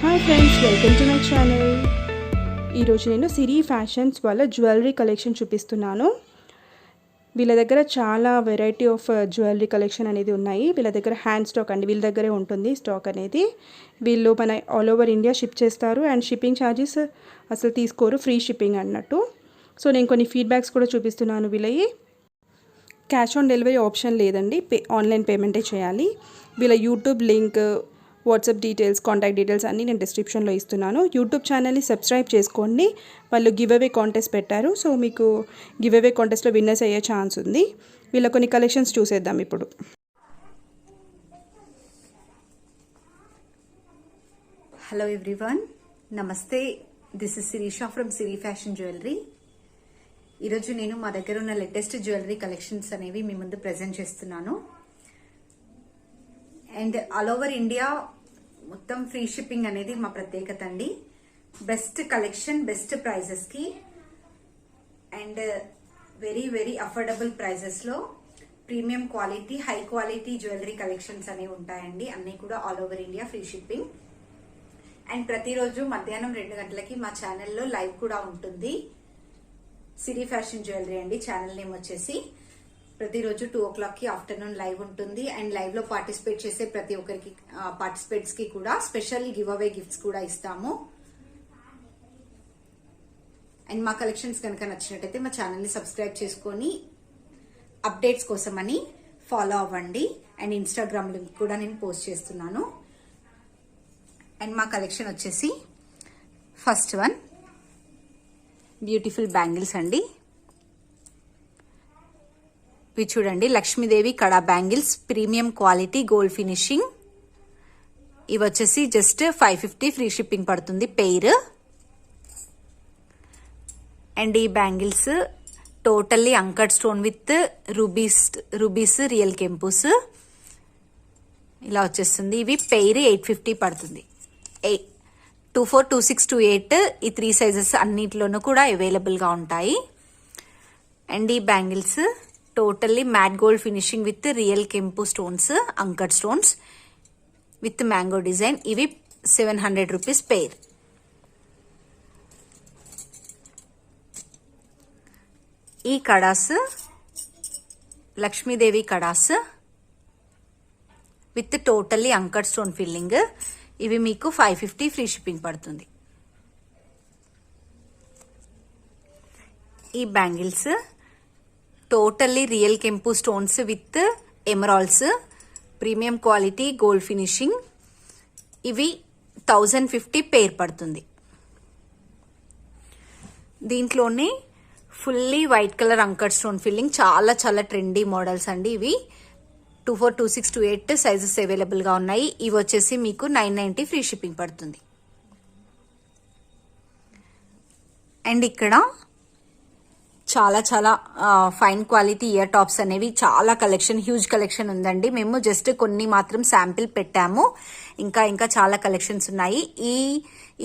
Hi friends, welcome to my channel. ఈరోజు నేను సిరి fashions వాళ్ళ జ్యువెలరీ కలెక్షన్ చూపిస్తున్నాను. వీళ్ళ దగ్గర చాలా వెరైటీ ఆఫ్ జ్యువెలరీ కలెక్షన్ అనేది ఉన్నాయి. వీళ్ళ దగ్గర హ్యాండ్ స్టాక్ అండి, వీళ్ళ దగ్గరే ఉంటుంది స్టాక్ అనేది. వీళ్ళు మన ఆల్ ఓవర్ ఇండియా షిప్ చేస్తారు అండ్ షిప్పింగ్ ఛార్జెస్ అసలు తీసుకోరు, ఫ్రీ షిప్పింగ్ అన్నట్టు. సో నేను కొన్ని ఫీడ్బ్యాక్స్ కూడా చూపిస్తున్నాను. వీళ్ళవి క్యాష్ ఆన్ డెలివరీ ఆప్షన్ లేదండి, ఆన్లైన్ పేమెంటే చేయాలి. వీళ్ళ YouTube link, WhatsApp details, contact details అన్నీ నేను డిస్క్రిప్షన్లో ఇస్తున్నాను. యూట్యూబ్ ఛానల్ని సబ్స్క్రైబ్ చేసుకోండి. వాళ్ళు గివ్ అవే కాంటెస్ట్ పెట్టారు, సో మీకు గివ్ అవే కాంటెస్ట్లో విన్నర్స్ అయ్యే ఛాన్స్ ఉంది. వీళ్ళ కొన్ని కలెక్షన్స్ చూసేద్దాం ఇప్పుడు. హలో ఎవ్రీవన్, నమస్తే. This is Sirisha from Siri fashion jewellery. ఈరోజు నేను మా దగ్గర ఉన్న లేటెస్ట్ జ్యువెలరీ కలెక్షన్స్ అనేవి మీ ముందు ప్రెజెంట్ చేస్తున్నాను. అండ్ ఆల్ ఓవర్ ఇండియా మొత్తం ఫ్రీ షిప్పింగ్ అనేది మా ప్రత్యేకత అండి. బెస్ట్ కలెక్షన్, బెస్ట్ ప్రైజెస్ కి and very very affordable prices లో premium quality, high quality jewellery collections అనేవి ఉంటాయండి. అన్ని కూడా all over India free shipping. And ప్రతిరోజు మధ్యాహ్నం 2 గంటలకి మా ఛానల్లో లైవ్ కూడా ఉంటుంది. సిరి ఫ్యాషన్ జ్యువెలరీ అండి ఛానల్ నేమ్ వచ్చేసి. ప్రతిరోజు 2 o'clock కి ఆఫ్టర్నూన్ లైవ్ ఉంటుంది. అండ్ లైవ్ లో పార్టిసిపేట్ చేసే ప్రతి ఒక్కరికి పార్టిసిపేట్స్ కి కూడా స్పెషల్ గివ్ అవే గిఫ్ట్స్ కూడా ఇస్తాము. అండ్ మా కలెక్షన్స్ కనుక నచ్చినట్టయితే మా ఛానల్ ని సబ్స్క్రైబ్ చేసుకొని అప్డేట్స్ కోసం అని ఫాలో అవ్వండి. అండ్ ఇన్స్టాగ్రామ్ లింక్ కూడా నేను పోస్ట్ చేస్తున్నాను. అండ్ మా కలెక్షన్ వచ్చేసి ఫస్ట్ వన్ బ్యూటిఫుల్ బ్యాంగిల్స్ అండి. ఇవి చూడండి, Lakshmidevi kada bangles, premium quality gold finishing. ఇవి వచ్చేసి జస్ట్ 550 ఫ్రీ షిప్పింగ్ పడుతుంది పెయిర్. అండ్ ఈ bangles totally uncut stone with rubies real కెంపుస్ ఇలా వచ్చేస్తుంది. ఇవి పెయిర్ 850 పడుతుంది. 24, 26, 28 ఈ 3 సైజెస్ అన్నిటిలోనూ కూడా అవైలబుల్ గా ఉంటాయి. అండ్ ఈ bangles totally matte gold finishing with real కెంపు stones, uncut stones with mango design. ఇవి 700 రూపీస్ పెయిర్. ఈ kadas Lakshmidevi kadas with totally uncut stone filling. ఇవి మీకు 550 ఫ్రీ షిప్పింగ్ పడుతుంది. ఈ బ్యాంగిల్స్ టోటల్లీ రియల్ కెంపు stones with emeralds, premium quality gold finishing. ఇవి 1050 pair పడుతుంది. దీంట్లోనే fully white colour uncut stone filling, చాలా చాలా ట్రెండీ మోడల్స్ అండి. ఇవి 24, 26, 28 సైజెస్ అవైలబుల్ గా ఉన్నాయి. ఇవి వచ్చేసి మీకు 990 ఫ్రీ షిప్పింగ్ పడుతుంది. అండ్ ఇక్కడ చాలా చాలా ఫైన్ క్వాలిటీ ఇయర్ టాప్స్ అనేవి చాలా కలెక్షన్, హ్యూజ్ కలెక్షన్ ఉందండి. మేము జస్ట్ కొన్ని మాత్రం శాంపిల్ పెట్టాము. ఇంకా చాలా కలెక్షన్స్ ఉన్నాయి.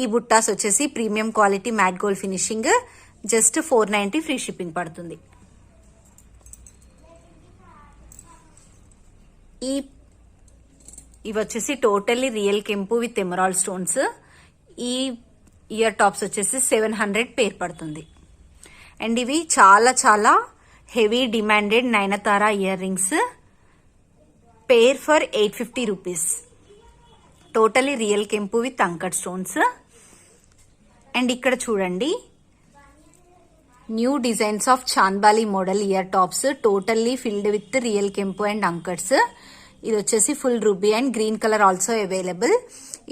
ఈ బుట్టాస్ వచ్చేసి premium quality matte gold finishing, just 490 free shipping పడుతుంది. ఇవి వచ్చేసి టోటల్లీ రియల్ కెంపు విత్ ఎమరాల్డ్ స్టోన్స్. ఈ ఇయర్ టాప్స్ వచ్చేసి 700 పేర్ పడుతుంది. అండ్ ఇవి చాలా చాలా heavy demanded Nayanthara ear rings, pair for 850 rupees. Totally real కెంపు విత్ అంకట్ స్టోన్స్. అండ్ ఇక్కడ చూడండి, new designs of chandbali model ear tops, totally filled with real కెంపు అండ్ అంకట్స్. ఇది వచ్చేసి full ruby and green colour also available.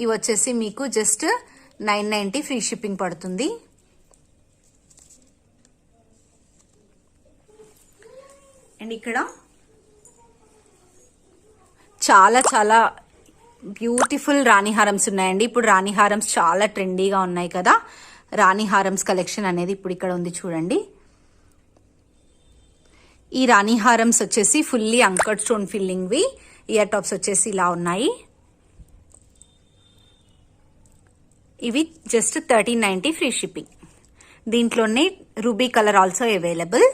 ఇవి వచ్చేసి మీకు just 990 free shipping పడుతుంది. అండ్ ఇక్కడ చాలా చాలా బ్యూటిఫుల్ రాణి హారమ్స్ ఉన్నాయండి. ఇప్పుడు రాణి హారమ్స్ చాలా ట్రెండీగా ఉన్నాయి కదా. రాణి హారమ్స్ కలెక్షన్ అనేది ఇప్పుడు ఇక్కడ ఉంది చూడండి. ఈ రాణి హారమ్స్ వచ్చేసి ఫుల్లీ అంకట్ స్టోన్ ఫిల్లింగ్ వి. ఇయర్ టాప్స్ వచ్చేసి ఇలా ఉన్నాయి. ఇవి జస్ట్ 1390 ఫ్రీ షిప్పింగ్. దీంట్లోనే ruby colour also available.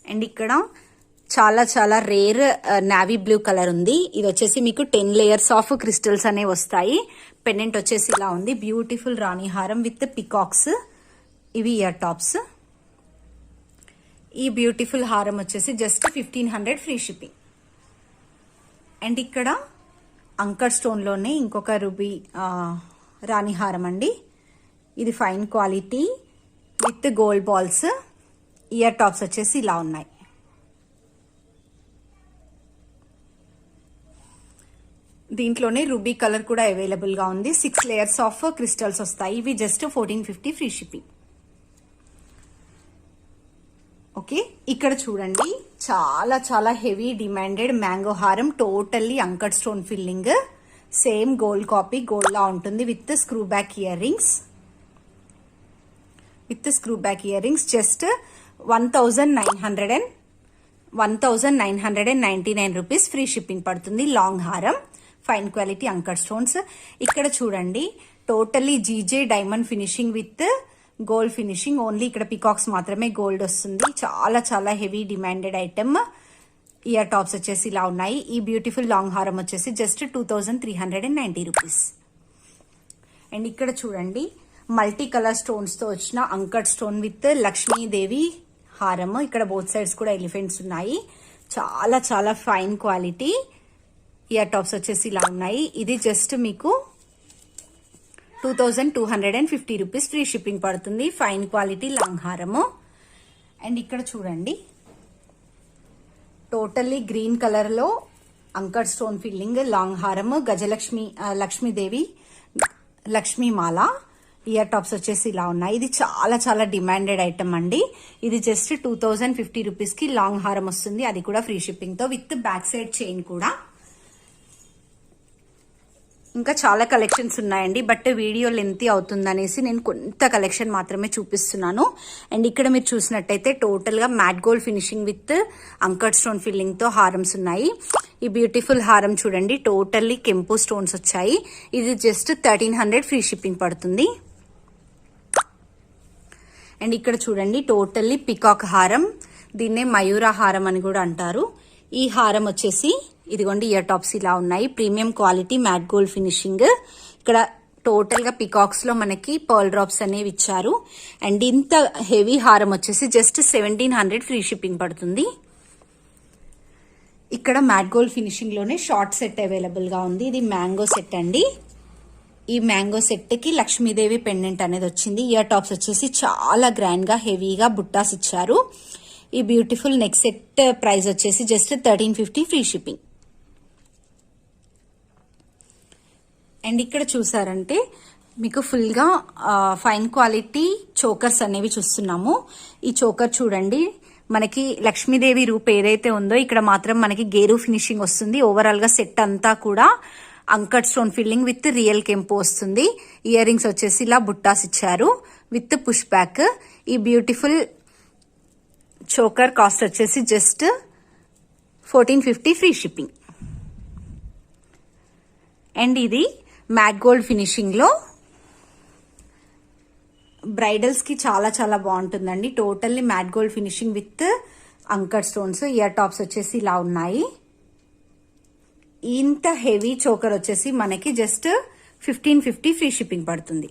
And ఇక్కడ చాలా చాలా రేర్ నావీ బ్లూ కలర్ ఉంది. ఇది వచ్చేసి మీకు 10 లేయర్స్ ఆఫ్ క్రిస్టల్స్ అనేవి వస్తాయి. పెండెంట్ వచ్చేసి ఇలా ఉంది. బ్యూటిఫుల్ రాణి హారం విత్ పికాక్స్. ఇవి ఇయర్ టాప్స్. ఈ బ్యూటిఫుల్ హారం వచ్చేసి జస్ట్ 1500 ఫ్రీ షిప్పింగ్. అండ్ ఇక్కడ అంకర్ స్టోన్ లోనే ఇంకొక రూబీ రాణి హారం అండి. ఇది fine quality with gold balls. Year tops వచ్చేసి ఇలా ఉన్నాయి. దీంట్లోనే రూబీ కలర్ కూడా అవైలబుల్ గా ఉంది. 6 లేయర్స్ ఆఫ్ క్రిస్టల్స్ వస్తాయి. ఇవి జస్ట్ 1450 ఫ్రీ షిప్పింగ్. ఓకే, ఇక్కడ చూడండి చాలా చాలా హెవీ డిమాండెడ్ మ్యాంగో హారం. Totally uncut stone filling. Same gold copy, gold లా ఉంటుంది with screw back earrings. Just 1999 rupees free shipping పడుతుంది. లాంగ్ హారం, ఫైన్ క్వాలిటీ అంకర్ స్టోన్స్. ఇక్కడ చూడండి totally GJ diamond finishing with gold finishing. Only ఇక్కడ peacocks మాత్రమే gold వస్తుంది. చాలా చాలా heavy demanded item. Ear tops వచ్చేసి ఇలా ఉన్నాయి. ఈ బ్యూటిఫుల్ లాంగ్ హారం వచ్చేసి జస్ట్ 2390 రూపీస్. అండ్ ఇక్కడ చూడండి మల్టీ కలర్ స్టోన్స్ తో వచ్చిన అంకర్ స్టోన్ విత్ లక్ష్మీదేవి హారం. ఇక్కడ బోత్ సైడ్స్ కూడా ఎలిఫెంట్స్ ఉన్నాయి. చాలా చాలా ఫైన్ క్వాలిటీ. ఇయర్ టాప్స్ వచ్చేసి ఇలా ఉన్నాయి. ఇది జస్ట్ మీకు 2250 రూపీస్ ఫ్రీ షిప్పింగ్ పడుతుంది. ఫైన్ క్వాలిటీ లాంగ్ హారము. అండ్ ఇక్కడ చూడండి టోటల్లీ గ్రీన్ కలర్ లో అంకర్ స్టోన్ ఫిల్లింగ్ లాంగ్ హారము. గజలక్ష్మి లక్ష్మీదేవి లక్ష్మీమాల. ఇయర్ టాప్స్ వచ్చేసి ఇలా ఉన్నాయి. ఇది చాలా చాలా డిమాండెడ్ ఐటమ్ అండి. ఇది జస్ట్ 2050 రూపీస్ కి లాంగ్ హారం వస్తుంది. అది కూడా ఫ్రీ షిప్పింగ్ తో విత్ బ్యాక్ సైడ్ చైన్ కూడా. ఇంకా చాలా కలెక్షన్స్ ఉన్నాయండి. బట్ వీడియో లెంతీ అవుతుందనేసి నేను కొంత కలెక్షన్ మాత్రమే చూపిస్తున్నాను. అండ్ ఇక్కడ మీరు చూసినట్టయితే టోటల్ గా mat gold finishing with anchor stone filling తో హారమ్స్ ఉన్నాయి. ఈ బ్యూటిఫుల్ హారం చూడండి టోటల్లీ కెంపు స్టోన్స్ వచ్చాయి. ఇది జస్ట్ 1300 ఫ్రీ షిప్పింగ్ పడుతుంది. అండ్ ఇక్కడ చూడండి టోటల్లీ పికాక్ హారం. దీన్నే మయూరా హారం అని కూడా అంటారు. ఈ హారం వచ్చేసి ఇదిగోండి ఇయర్ టాప్స్ ఇలా ఉన్నాయి. Premium quality matte gold finishing. ఇక్కడ టోటల్ గా పికాక్స్ లో మనకి పర్ల్ డ్రాప్స్ అనేవి ఇచ్చారు. అండ్ ఇంత హెవీ హారం వచ్చేసి జస్ట్ 1700 ఫ్రీ షిప్పింగ్ పడుతుంది. ఇక్కడ మ్యాట్ గోల్డ్ ఫినిషింగ్ లోనే షార్ట్ సెట్ అవైలబుల్ గా ఉంది. ఇది మ్యాంగో సెట్ అండి. ఈ మ్యాంగో సెట్ కి లక్ష్మీదేవి పెండెంట్ అనేది వచ్చింది. ఇయర్ టాప్స్ వచ్చేసి చాలా గ్రాండ్ గా హెవీగా బుట్టాస్ ఇచ్చారు. ఈ బ్యూటిఫుల్ నెక్ సెట్ ప్రైస్ వచ్చేసి జస్ట్ 1350 ఫ్రీ షిప్పింగ్. అండ్ ఇక్కడ చూసారంటే మీకు ఫుల్ గా ఫైన్ క్వాలిటీ చోకర్స్ అనేవి చూస్తున్నాము. ఈ చోకర్ చూడండి మనకి లక్ష్మీదేవి రూప్ ఏదైతే ఉందో ఇక్కడ మాత్రం మనకి గేరు ఫినిషింగ్ వస్తుంది. ఓవరాల్ గా సెట్ అంతా కూడా uncut stone filling with real కెంపు వస్తుంది. ఇయర్ రింగ్స్ వచ్చేసి ఇలా బుట్టాస్ ఇచ్చారు విత్ పుష్ బ్యాక్. ఈ బ్యూటిఫుల్ చోకర్ కాస్ట్ వచ్చేసి జస్ట్ 1450 ఫ్రీ షిప్పింగ్. అండ్ ఇది మ్యాట్ గోల్డ్ ఫినిషింగ్ లో బ్రైడల్స్ కి చాలా చాలా బాగుంటుందండి. Totally matte gold finishing with anchor stones. Year tops వచ్చేసి ఇలా ఉన్నాయి. ఇంత హెవీ చోకర్ వచ్చేసి మనకి జస్ట్ 1550 ఫ్రీ షిప్పింగ్ పడుతుంది.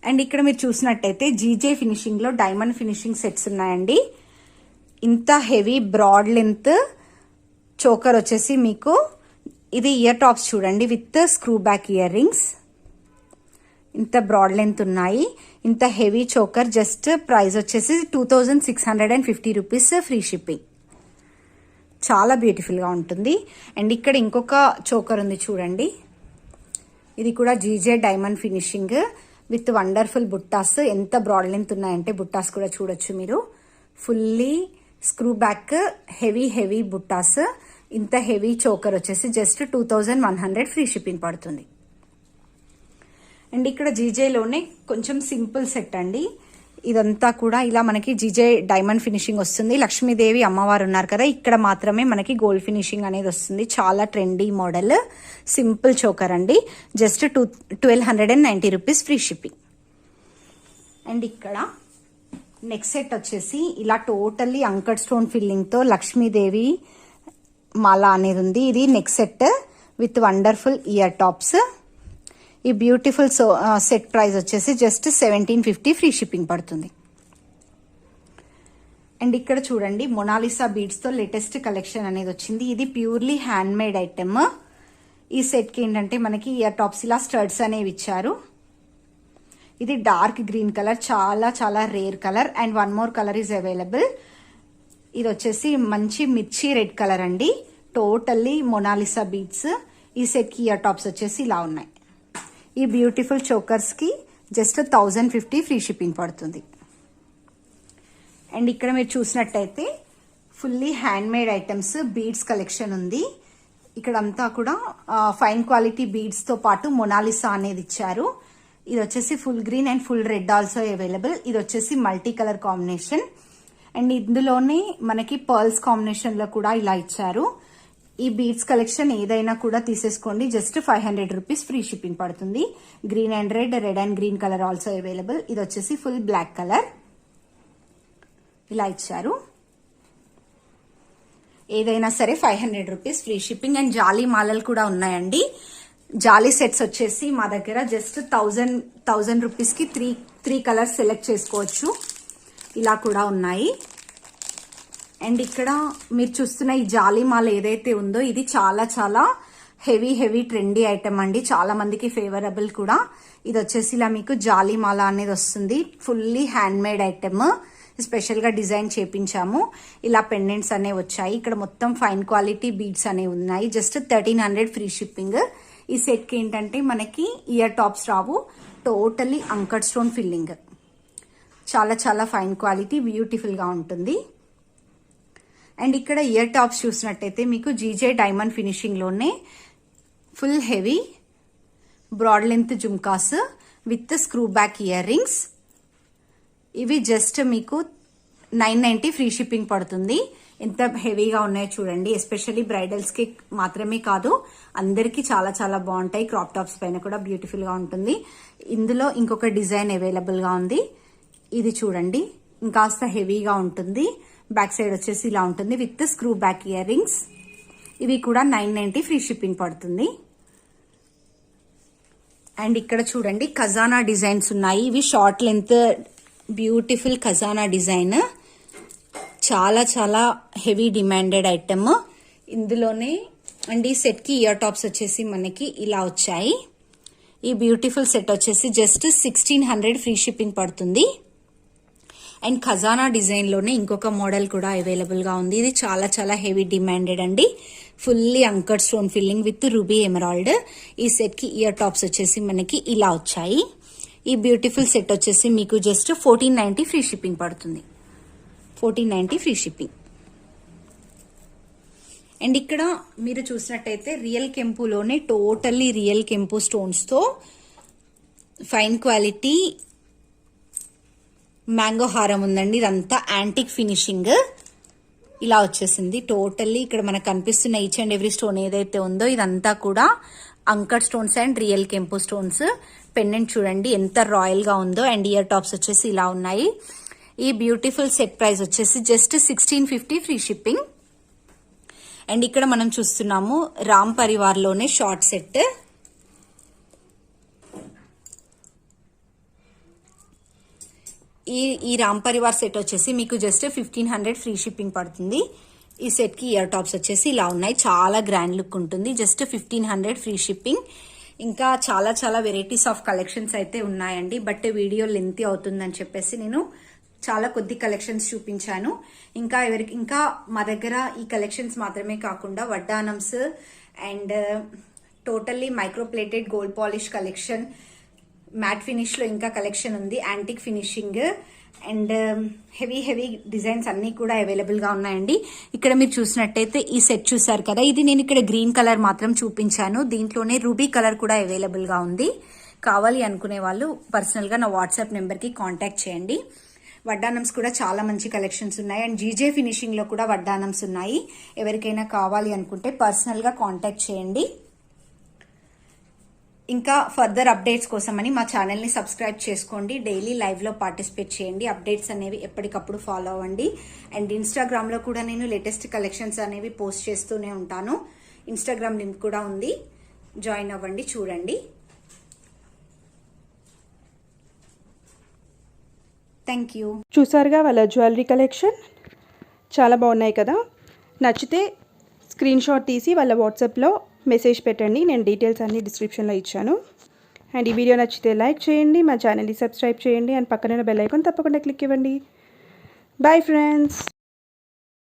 అండ్ ఇక్కడ మీరు చూసినట్టయితే జీజే ఫినిషింగ్ లో డైమండ్ ఫినిషింగ్ సెట్స్ ఉన్నాయండి. ఇంత హెవీ బ్రాడ్ లెంత్ చోకర్ వచ్చేసి మీకు ఇది ఇయర్ టాప్స్ చూడండి with screw back ear rings. ఇంత బ్రాడ్ లెంత్ ఉన్నాయి. ఇంత హెవీ చోకర్ జస్ట్ ప్రైస్ వచ్చేసి 2650 రూపీస్ ఫ్రీ షిప్పింగ్. చాలా బ్యూటిఫుల్ గా ఉంటుంది. అండ్ ఇక్కడ ఇంకొక చోకర్ ఉంది చూడండి. ఇది కూడా GJ diamond finishing with wonderful బుట్టాస్. ఎంత బ్రాడ్ లెంత్ ఉన్నాయంటే బుట్టాస్ కూడా చూడొచ్చు మీరు. ఫుల్లీ స్క్రూ బ్యాక్ హెవీ బుట్టాస్. ఇంత హెవీ చోకర్ వచ్చేసి జస్ట్ 2100 ఫ్రీ షిప్పింగ్ పడుతుంది. అండ్ ఇక్కడ జీజేలోనే కొంచెం సింపుల్ సెట్ అండి. ఇదంతా కూడా ఇలా మనకి జీజే డైమండ్ ఫినిషింగ్ వస్తుంది. లక్ష్మీదేవి అమ్మవారు ఉన్నారు కదా, ఇక్కడ మాత్రమే మనకి గోల్డ్ ఫినిషింగ్ అనేది వస్తుంది. చాలా ట్రెండీ మోడల్. సింపుల్ చోకర్ అండి. Just 1290 rupees free shipping. And ఇక్కడ నెక్స్ట్ సెట్ వచ్చేసి ఇలా టోటల్లీ అంకడ్ స్టోన్ ఫిల్లింగ్ తో లక్ష్మీదేవి మాల అనేది ఉంది. ఇది next set with wonderful ear tops. ఈ బ్యూటిఫుల్ సెట్ ప్రైస్ వచ్చేసి జస్ట్ 1750 ఫ్రీ షిప్పింగ్ పడుతుంది. అండ్ ఇక్కడ చూడండి మొనాలిసా బీడ్స్ తో లేటెస్ట్ కలెక్షన్ అనేది వచ్చింది. ఇది ప్యూర్లీ హ్యాండ్ మేడ్ ఐటమ్. ఈ సెట్ కి ఏంటంటే మనకి ఇయర్ టాప్స్ ఇలా స్టడ్స్ అనేవి ఇచ్చారు. ఇది డార్క్ గ్రీన్ కలర్, చాలా చాలా rare colour. And one more colour is available. ఇది వచ్చేసి మంచి మిర్చి రెడ్ కలర్ అండి. Totally Mona Lisa beads. ఈ సెట్ కి ఇయర్ టాప్స్ వచ్చేసి ఇలా ఉన్నాయి. ఈ బ్యూటిఫుల్ చోకర్స్ కి జస్ట్ 1050 ఫ్రీ షిప్పింగ్ పడుతుంది. అండ్ ఇక్కడ మీరు చూసినట్టయితే fully hand made items beads collection ఉంది. ఇక్కడ అంతా కూడా ఫైన్ క్వాలిటీ బీడ్స్ తో పాటు మొనాలిసా అనేది ఇచ్చారు. ఇది వచ్చేసి full green and full red also available. ఇది వచ్చేసి మల్టీ కలర్ కాంబినేషన్. అండ్ ఇందులోనే మనకి పర్ల్స్ కాంబినేషన్ లో కూడా ఇలా ఇచ్చారు. ఈ బీడ్స్ కలెక్షన్ ఏదైనా కూడా తీసేసుకోండి. జస్ట్ 500 రూపీస్ ఫ్రీ షిప్పింగ్ పడుతుంది. Green and red, red and green colour also available. ఇది వచ్చేసి ఫుల్ బ్లాక్ కలర్ ఇలా ఇచ్చారు. ఏదైనా సరే 500 రూపీస్ ఫ్రీ షిప్పింగ్. అండ్ జాలీ మాలలు కూడా ఉన్నాయండి. జాలీ సెట్స్ వచ్చేసి మా దగ్గర జస్ట్ 1000 రూపీస్ కి త్రీ కలర్స్ సెలెక్ట్ చేసుకోవచ్చు. ఇలా కూడా ఉన్నాయి. అండ్ ఇక్కడ మీరు చూస్తున్న ఈ జాలీ మాల ఏదైతే ఉందో ఇది చాలా చాలా హెవీ ట్రెండీ ఐటమ్ అండి. చాలా మందికి ఫేవరబుల్ కూడా. ఇది వచ్చేసి ఇలా మీకు జాలీ మాల అనేది వస్తుంది. Fully hand made item. Special గా డిజైన్ చేపించాము. ఇలా పెండెంట్స్ అనేవి వచ్చాయి. ఇక్కడ మొత్తం ఫైన్ క్వాలిటీ బీడ్స్ అనేవి ఉన్నాయి. Just 1300 free shipping. ఈ సెట్ కి ఏంటంటే మనకి ఇయర్ టాప్స్ రావు. Totally uncut stone filling. చాలా చాలా ఫైన్ క్వాలిటీ, బ్యూటిఫుల్ గా ఉంటుంది. అండ్ ఇక్కడ ఇయర్ టాప్స్ చూసినట్టయితే మీకు జీజే డైమండ్ ఫినిషింగ్ లోనే full heavy broad length jhumkas with screw back earrings. ఇవి జస్ట్ మీకు 990 ఫ్రీ షిప్పింగ్ పడుతుంది. ఎంత హెవీగా ఉన్నాయో చూడండి. ఎస్పెషల్లీ బ్రైడల్స్ కి మాత్రమే కాదు, అందరికి చాలా చాలా బాగుంటాయి. క్రాప్ టాప్స్ పైన కూడా బ్యూటిఫుల్ గా ఉంటుంది. ఇందులో ఇంకొక డిజైన్ అవైలబుల్ గా ఉంది. ఇది చూడండి, ఇంకాస్త హెవీగా ఉంటుంది. బ్యాక్ సైడ్ వచ్చేసి ఇలా ఉంటుంది with screw back earrings. ఇవి కూడా 990 ఫ్రీ షిప్పింగ్ పడుతుంది. అండ్ ఇక్కడ చూడండి ఖజానా డిజైన్స్ ఉన్నాయి. ఇవి షార్ట్ లెంత్ బ్యూటిఫుల్ ఖజానా డిజైన్. చాలా చాలా హెవీ డిమాండెడ్ ఐటమ్. ఇందులోనే అండ్ ఈ సెట్ కి ఇయర్ టాప్స్ వచ్చేసి మనకి ఇలా వచ్చాయి. ఈ బ్యూటిఫుల్ సెట్ వచ్చేసి జస్ట్ 1600 ఫ్రీ షిప్పింగ్ పడుతుంది. అండ్ ఖజానా డిజైన్ లోనే ఇంకొక మోడల్ కూడా అవైలబుల్ గా ఉంది. ఇది చాలా చాలా హెవీ డిమాండెడ్ అండి. Fully uncut stone filling with ruby emerald. ఈ సెట్ కి ఇయర్ టాప్స్ వచ్చేసి మనకి ఇలా వచ్చాయి. ఈ బ్యూటిఫుల్ సెట్ వచ్చేసి మీకు జస్ట్ 1490 ఫ్రీ షిప్పింగ్ పడుతుంది. 1490 ఫ్రీ షిప్పింగ్. అండ్ ఇక్కడ మీరు చూసినట్టయితే రియల్ కెంపులోనే టోటల్లీ రియల్ కెంపు స్టోన్స్ తో ఫైన్ క్వాలిటీ మ్యాంగో హారం ఉందండి. ఇదంతా యాంటిక్ ఫినిషింగ్ ఇలా వచ్చేసింది. టోటల్లీ ఇక్కడ మనకు కనిపిస్తున్న ఈచ్ అండ్ ఎవ్రీ స్టోన్ ఏదైతే ఉందో ఇదంతా కూడా అంకడ్ స్టోన్స్ అండ్ రియల్ కెంపు స్టోన్స్. పెండెంట్ చూడండి ఎంత రాయల్ గా ఉందో. అండ్ ఇయర్ టాప్స్ వచ్చేసి ఇలా ఉన్నాయి. ఈ బ్యూటిఫుల్ సెట్ ప్రైస్ వచ్చేసి జస్ట్ 1650 ఫ్రీ షిప్పింగ్. అండ్ ఇక్కడ మనం చూస్తున్నాము రామ్ పరివార్ లోనే షార్ట్ సెట్. ఈ రామ్ పరివార్ సెట్ వచ్చేసి మీకు జస్ట్ 1500 ఫ్రీ షిప్పింగ్ పడుతుంది. ఈ సెట్ కి ఇయర్ టాప్స్ వచ్చేసి ఇలా ఉన్నాయి. చాలా గ్రాండ్ లుక్ ఉంటుంది. Just 1500 free shipping. ఇంకా చాలా చాలా వెరైటీస్ ఆఫ్ కలెక్షన్స్ అయితే ఉన్నాయండి. బట్ వీడియో లెంతీ అవుతుందని చెప్పేసి నేను చాలా కొద్ది కలెక్షన్స్ చూపించాను. ఇంకా మా దగ్గర ఈ కలెక్షన్స్ మాత్రమే కాకుండా వడ్డానమ్స్ and totally microplated gold polish collection, matte finish లో ఇంకా కలెక్షన్ ఉంది. Antique finishing and heavy designs అన్ని కూడా అవైలబుల్ గా ఉన్నాయండి. ఇక్కడ మీరు చూసినట్టయితే ఈ సెట్ చూసారు కదా, ఇది నేను ఇక్కడ గ్రీన్ కలర్ మాత్రం చూపించాను. దీంట్లోనే రూబీ కలర్ కూడా అవైలబుల్ గా ఉంది. కావాలి అనుకునే వాళ్ళు పర్సనల్ గా నా వాట్సాప్ నెంబర్ కి కాంటాక్ట్ చేయండి. వడ్డానమ్స్ కూడా చాలా మంచి కలెక్షన్స్ ఉన్నాయి. అండ్ జీజే ఫినిషింగ్ లో కూడా వడ్డానమ్స్ ఉన్నాయి. ఎవరికైనా కావాలి అనుకుంటే పర్సనల్ గా కాంటాక్ట్ చేయండి. ఇంకా ఫర్దర్ అప్డేట్స్ కోసమని మా ఛానల్ని సబ్స్క్రైబ్ చేసుకోండి. డైలీ లైవ్లో పార్టిసిపేట్ చేయండి. అప్డేట్స్ అనేవి ఎప్పటికప్పుడు ఫాలో అవ్వండి. అండ్ ఇన్స్టాగ్రామ్లో కూడా నేను లేటెస్ట్ కలెక్షన్స్ అనేవి పోస్ట్ చేస్తూనే ఉంటాను. ఇన్స్టాగ్రామ్ లింక్ కూడా ఉంది, జాయిన్ అవ్వండి, చూడండి. Thank you. చూసారుగా వాళ్ళ జ్యువెలరీ కలెక్షన్ చాలా బాగున్నాయి కదా. నచ్చితే స్క్రీన్ షాట్ తీసి వాళ్ళ వాట్సాప్లో మెసేజ్ పెట్టండి. నేను డీటెయిల్స్ అన్నీ డిస్క్రిప్షన్లో ఇచ్చాను. అండ్ ఈ వీడియో నచ్చితే లైక్ చేయండి, మా ఛానల్ని సబ్స్క్రైబ్ చేయండి, అండ్ పక్కన బెల్ ఐకాన్ తప్పకుండా క్లిక్ ఇవ్వండి. Bye friends.